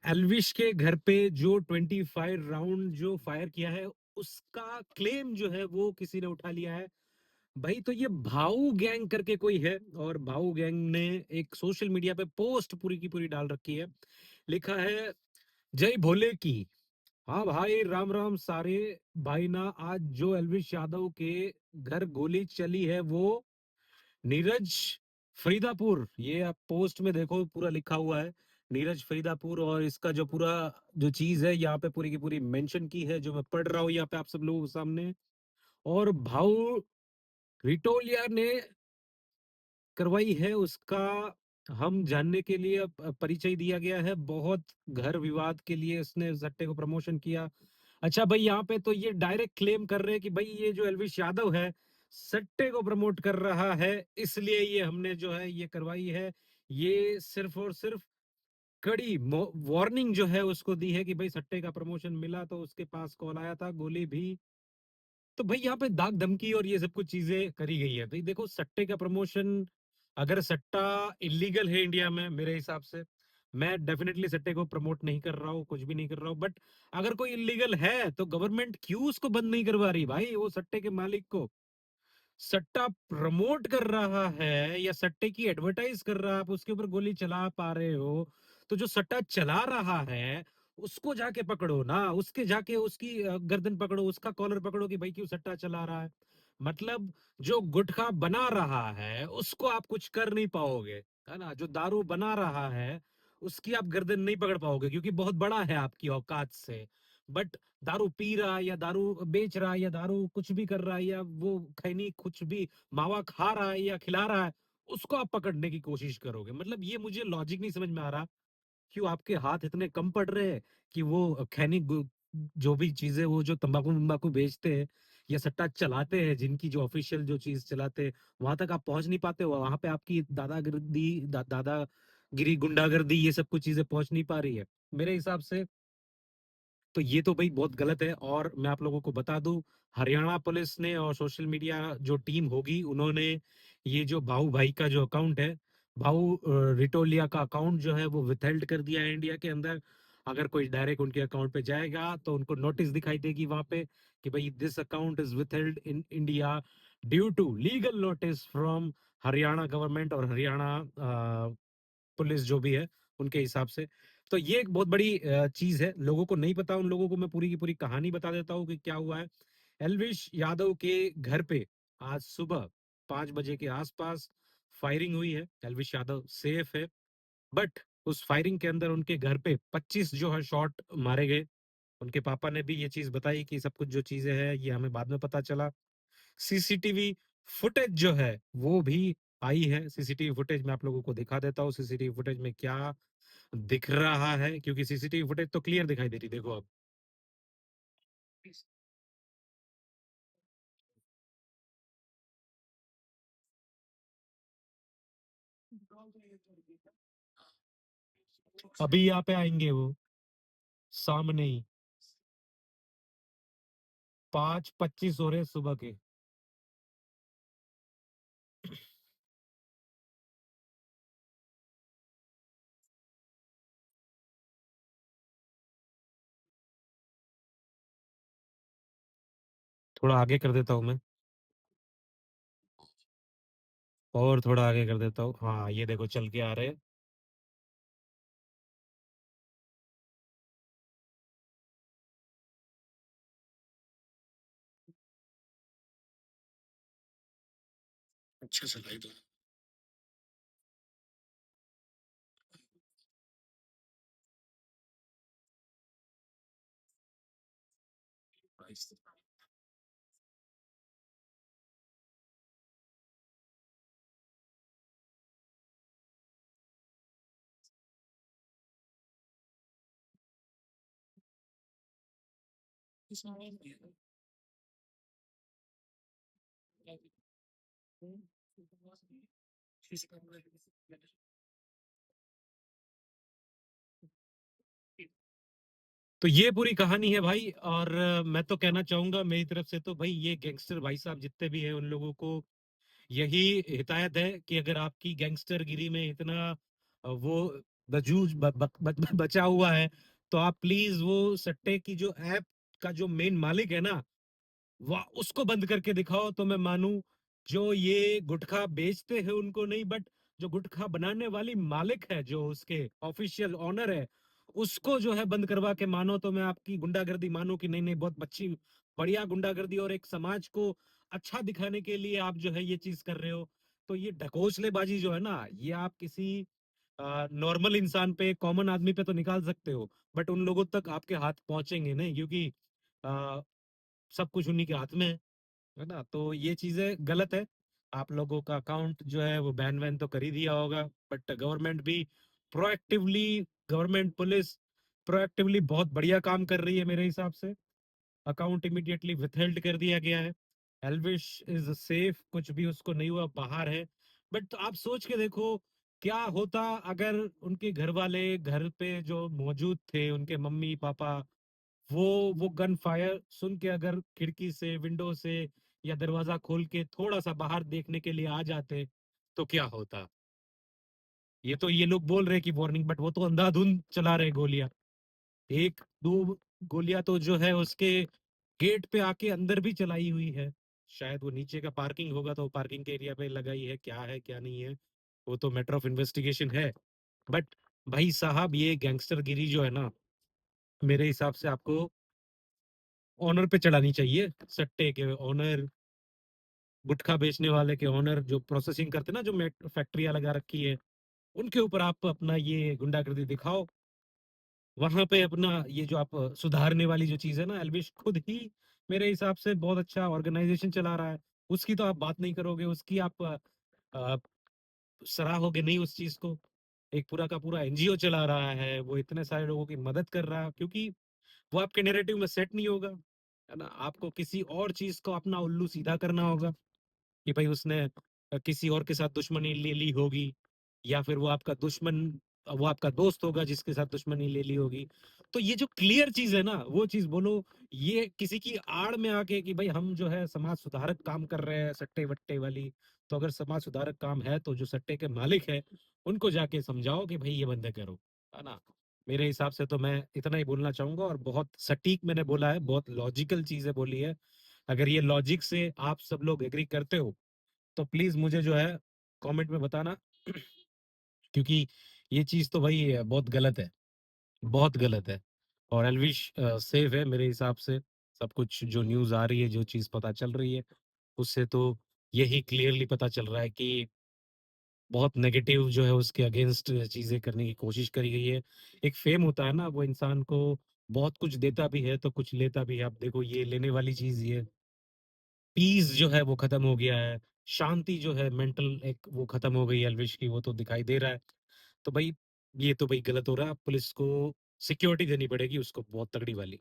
एल्विश के घर पे जो 25 राउंड जो फायर किया है, उसका क्लेम जो है वो किसी ने उठा लिया है भाई। तो ये भाऊ गैंग करके कोई है, और भाऊ गैंग ने एक सोशल मीडिया पे पोस्ट पूरी की पूरी डाल रखी है। लिखा है, जय भोले की। हाँ भाई, राम राम सारे भाई ना। आज जो एल्विश यादव के घर गोली चली है वो नीरज फरीदापुर, ये आप पोस्ट में देखो पूरा लिखा हुआ है नीरज फरीदापुर। और इसका जो पूरा जो चीज है यहाँ पे पूरी की पूरी मेंशन की है, जो मैं पढ़ रहा हूँ यहाँ पे आप सब लोगों के सामने। और भाऊ रिटोलिया ने करवाई है उसका हम जानने के लिए परिचय दिया गया है। बहुत घर विवाद के लिए इसने सट्टे को प्रमोशन किया। अच्छा भाई, यहाँ पे तो ये डायरेक्ट क्लेम कर रहे हैं कि भाई ये जो एल्विश यादव है सट्टे को प्रमोट कर रहा है, इसलिए ये हमने जो है ये करवाई है। ये सिर्फ और सिर्फ कड़ी वार्निंग जो है उसको दी है कि भाई सट्टे का प्रमोशन मिला तो उसके पास कॉल आया था, गोली भी। तो भाई यहाँ पे दाग धमकी और ये सब कुछ चीजें करी गई है। भाई देखो, सट्टे का प्रमोशन, अगर सट्टा इलीगल है इंडिया में मेरे हिसाब से, मैं डेफिनेटली सट्टे को प्रमोट नहीं कर रहा हूँ, कुछ भी नहीं कर रहा हूँ, बट अगर कोई इलीगल है तो गवर्नमेंट क्यों उसको बंद नहीं करवा रही भाई? वो सट्टे के मालिक को सट्टा प्रमोट कर रहा है या सट्टे की एडवर्टाइज कर रहा है, आप उसके ऊपर गोली चला पा रहे हो, तो जो सट्टा चला रहा है उसको जाके पकड़ो ना, उसके जाके उसकी गर्दन पकड़ो, उसका कॉलर पकड़ो कि भाई क्यों सट्टा चला रहा है। मतलब जो गुटखा बना रहा है उसको आप कुछ कर नहीं पाओगे, है ना? जो दारू बना रहा है उसकी आप गर्दन नहीं पकड़ पाओगे क्योंकि बहुत बड़ा है आपकी औकात से। बट दारू पी रहा है या दारू बेच रहा है या दारू कुछ भी कर रहा है या वो खैनी कुछ भी मावा खा रहा है या खिला रहा है, उसको आप पकड़ने की कोशिश करोगे। मतलब ये मुझे लॉजिक नहीं समझ में आ रहा, क्यों आपके हाथ इतने कम पड़ रहे हैं कि वो खैनी जो भी चीजें वो जो तंबाकू तंबाकू बेचते हैं या सट्टा चलाते हैं, जिनकी जो ऑफिशियल जो चीज चलाते हैं, वहां तक आप पहुंच नहीं पाते हो। वहां पे आपकी दादागिरी गुंडागर्दी ये सब कुछ चीजें पहुंच नहीं पा रही है मेरे हिसाब से। तो ये तो भाई बहुत गलत है। और मैं आप लोगों को बता दूं, हरियाणा पुलिस ने और सोशल मीडिया जो टीम होगी उन्होंने ये जो भाऊ भाई का जो अकाउंट है, भाऊ रिटोलिया का अकाउंट जो है वो विथहेल्ड कर दिया है इंडिया के अंदर। अगर कोई डायरेक्ट उनके अकाउंट पे जाएगा तो उनको नोटिस दिखाई देगी वहां पे कि भाई this account is withheld in India due to legal notice from Haryana government और हरियाणा पुलिस जो भी है उनके हिसाब से। तो ये एक बहुत बड़ी चीज है, लोगों को नहीं पता, उन लोगों को मैं पूरी की पूरी कहानी बता देता हूँ कि क्या हुआ है। एल्विश यादव के घर पे आज सुबह 5 बजे के आसपास फायरिंग हुई है। एल्विश यादव सेफ है, बट उस फायरिंग के अंदर उनके घर पे 25 जो है शॉट मारे गए। उनके पापा ने भी ये चीज बताई कि सब कुछ जो चीजें हैं ये हमें बाद में पता चला। सीसीटीवी फुटेज जो है वो भी आई है। सीसीटीवी फुटेज में आप लोगों को दिखा देता हूँ सीसीटीवी फुटेज में क्या दिख रहा है, क्योंकि सीसीटीवी फुटेज तो क्लियर दिखाई दे रही, देखो अब। अभी यहाँ पे आएंगे वो सामने ही। 5:25 हो रहे हैं सुबह के। थोड़ा आगे कर देता हूँ मैं, और थोड़ा आगे कर देता हूँ। हाँ ये देखो चल के आ रहे हैं। अच्छा चला ये तो ये पूरी कहानी है भाई। और मैं तो कहना चाहूंगा मेरी तरफ से तो भाई, ये गैंगस्टर भाई साहब जितने भी हैं उन लोगों को यही हिदायत है कि अगर आपकी गैंगस्टर गिरी में इतना वो बजूज बचा हुआ है, तो आप प्लीज वो सट्टे की जो ऐप का जो मेन मालिक है ना, वाह उसको बंद करके दिखाओ तो मैं मानूं। जो ये गुटखा बेचते हैं उनको नहीं, बट जो गुटखा बनाने वाली मालिक है, जो उसके ऑफिशियल ऑनर है, उसको जो है बंद करवा के मानो तो मैं आपकी गुंडागर्दी मानूं कि नहीं नहीं, बहुत अच्छी बढ़िया गुंडागर्दी, और एक समाज को अच्छा दिखाने के लिए आप जो है ये चीज कर रहे हो। तो ये ढकोसलेबाजी जो है ना, ये आप किसी नॉर्मल इंसान पे, कॉमन आदमी पे तो निकाल सकते हो, बट उन लोगों तक आपके हाथ पहुंचेंगे नहीं, क्योंकि आ, सब कुछ उन्हीं के हाथ में है ना। तो ये चीजें गलत है। आप लोगों का अकाउंट जो है वो बैन वैन तो कर ही दिया होगा, बट गवर्नमेंट भी प्रोएक्टिवली, गवर्नमेंट पुलिस प्रोएक्टिवली बहुत बढ़िया काम कर रही है मेरे हिसाब से। अकाउंट इमीडिएटली विथहेल्ड कर दिया गया है। एल्विश इज सेफ, कुछ भी उसको नहीं हुआ, बाहर है। बट आप सोच के देखो, क्या होता अगर उनके घर वाले घर पे जो मौजूद थे, उनके मम्मी पापा, वो वो गन फायर सुन के अगर खिड़की से, विंडो से या दरवाजा खोल के थोड़ा सा बाहर देखने के लिए आ जाते, तो क्या होता। ये तो ये लोग बोल रहे कि वार्निंग, बट वो तो अंधाधुंध चला रहे गोलियां। एक दो गोलियां तो जो है उसके गेट पे आके अंदर भी चलाई हुई है। शायद वो नीचे का पार्किंग होगा तो पार्किंग के एरिया पे लगाई है क्या नहीं है, वो तो मैटर ऑफ इन्वेस्टिगेशन है। बट भाई साहब, ये गैंगस्टर गिरी जो है ना, मेरे हिसाब से आपको ऑनर पे चढ़ानी चाहिए। सट्टे के ऑनर, गुटखा बेचने वाले के ऑनर, जो प्रोसेसिंग करते ना, जो फैक्ट्रियां लगा रखी है, उनके ऊपर आप अपना ये गुंडागर्दी दिखाओ। वहां पे अपना ये जो आप सुधारने वाली जो चीज है ना, एल्विश खुद ही मेरे हिसाब से बहुत अच्छा ऑर्गेनाइजेशन चला रहा है। उसकी तो आप बात नहीं करोगे, उसकी आप सराहोगे नहीं उस चीज को। एक पूरा का पूरा एनजीओ चला रहा है, वो इतने सारे लोगों की मदद कर रहा है, क्योंकि वो आपके नैरेटिव में सेट नहीं होगा, है ना। आपको किसी और चीज को अपना उल्लू सीधा करना होगा कि भाई उसने किसी और के साथ दुश्मनी ले ली होगी, या फिर वो आपका दुश्मन, वो आपका दोस्त होगा जिसके साथ दुश्मनी ले ली होगी। तो ये जो क्लियर चीज है ना, वो चीज बोलो। ये किसी की आड़ में आके कि भाई हम जो है समाज सुधारक काम कर रहे हैं, सट्टे वट्टे वाली, तो अगर समाज सुधारक काम है तो जो सट्टे के मालिक है उनको जाके समझाओ कि भाई ये बंद करो, है ना। मेरे हिसाब से तो मैं इतना ही बोलना चाहूंगा, और बहुत सटीक मैंने बोला है, बहुत लॉजिकल चीजें बोली है। अगर ये लॉजिक से आप सब लोग एग्री करते हो तो प्लीज मुझे जो है कमेंट में बताना, क्योंकि ये चीज तो भाई बहुत गलत है, बहुत गलत है। और एलविश सेफ है मेरे हिसाब से। सब कुछ जो न्यूज आ रही है, जो चीज पता चल रही है, उससे तो यही क्लियरली पता चल रहा है कि बहुत नेगेटिव जो है उसके अगेंस्ट चीजें करने की कोशिश करी गई है। एक फेम होता है ना, वो इंसान को बहुत कुछ देता भी है तो कुछ लेता भी है। आप देखो, ये लेने वाली चीज ये पीस जो है वो खत्म हो गया है, शांति जो है मेंटल एक वो खत्म हो गई है अलविश की, वो तो दिखाई दे रहा है। तो भाई ये तो भाई गलत हो रहा है, पुलिस को सिक्योरिटी देनी पड़ेगी उसको बहुत तगड़ी वाली।